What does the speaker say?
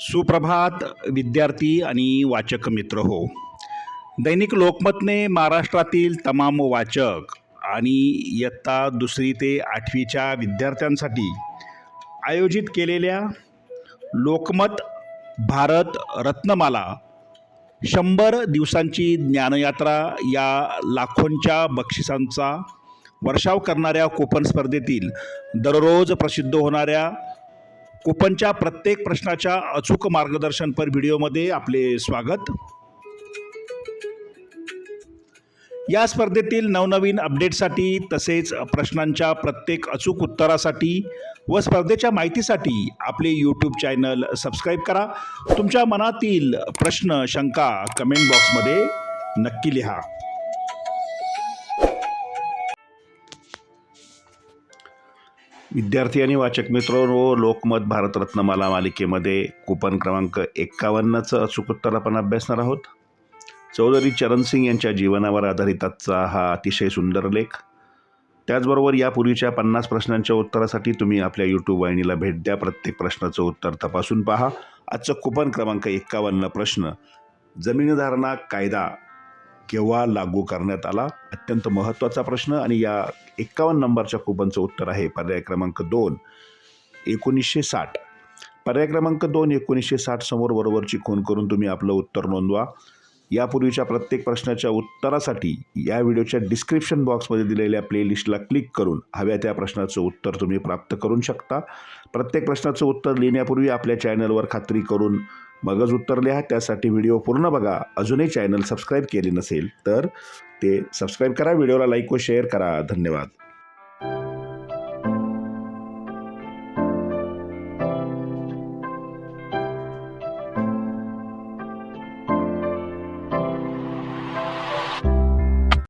सुप्रभात विद्यार्थी आणि वाचक मित्र हो. दैनिक लोकमतने महाराष्ट्रातील तमाम वाचक आणि इयत्ता 2री ते 8वीच्या विद्यार्थ्यांसाठी आयोजित केलेल्या लोकमत भारत रत्नमाला 100 दिवसांची ज्ञानयात्रा या लाखोंच्या बक्षिसांचा वर्षाव करणाऱ्या कूपन स्पर्धेतील दररोज प्रसिद्ध होणाऱ्या कूपनच्या प्रत्येक प्रश्नाच्या अचूक मार्गदर्शनपर व्हिडिओमध्ये आपले स्वागत. या स्पर्धेतील नवनवीन अपडेटसाठी तसेच प्रश्नांच्या प्रत्येक अचूक उत्तरासाठी व स्पर्धेच्या माहितीसाठी आपले यूट्यूब चॅनल सबस्क्राईब करा. तुमच्या मनातील प्रश्न शंका कमेंट बॉक्समध्ये नक्की लिहा. विद्यार्थी आणि वाचक मित्रांनो, लोकमत भारत रत्नमाला मालिकेमध्ये कूपन क्रमांक 51चं अचूक उत्तर आपण अभ्यासणार आहोत. चौधरी चरण सिंग यांच्या जीवनावर आधारित आजचा हा अतिशय सुंदर लेख. त्याचबरोबर यापूर्वीच्या 50 प्रश्नांच्या उत्तरासाठी तुम्ही आपल्या यूट्यूब वाहिनीला भेट द्या. प्रत्येक प्रश्नाचं उत्तर तपासून पहा. आजचं कूपन क्रमांक 51 प्रश्न, जमीनधारणा कायदा केव्हा लागू करण्यात आला? अत्यंत महत्त्वाचा प्रश्न. आणि या 51 नंबरच्या कूपनचं उत्तर आहे पर्याय क्रमांक 2 1960. पर्याय क्रमांक 2 1960 समोर बरोबरची खूण करून तुम्ही आपलं उत्तर नोंदवा. यापूर्वीच्या प्रत्येक प्रश्नाच्या उत्तरासाठी या व्हिडिओच्या डिस्क्रिप्शन बॉक्समध्ये दिलेल्या प्लेलिस्टला क्लिक करून हव्या त्या प्रश्नाचं उत्तर तुम्ही प्राप्त करू शकता. प्रत्येक प्रश्नाचं उत्तर लिहिण्यापूर्वी आपल्या चॅनलवर खात्री करून मगच उत्तर लिहा. त्यासाठी व्हिडिओ पूर्ण बघा. अजूनही चॅनल सबस्क्राईब केले नसेल तर ते सबस्क्राईब करा. व्हिडिओला लाईक व शेअर करा. धन्यवाद.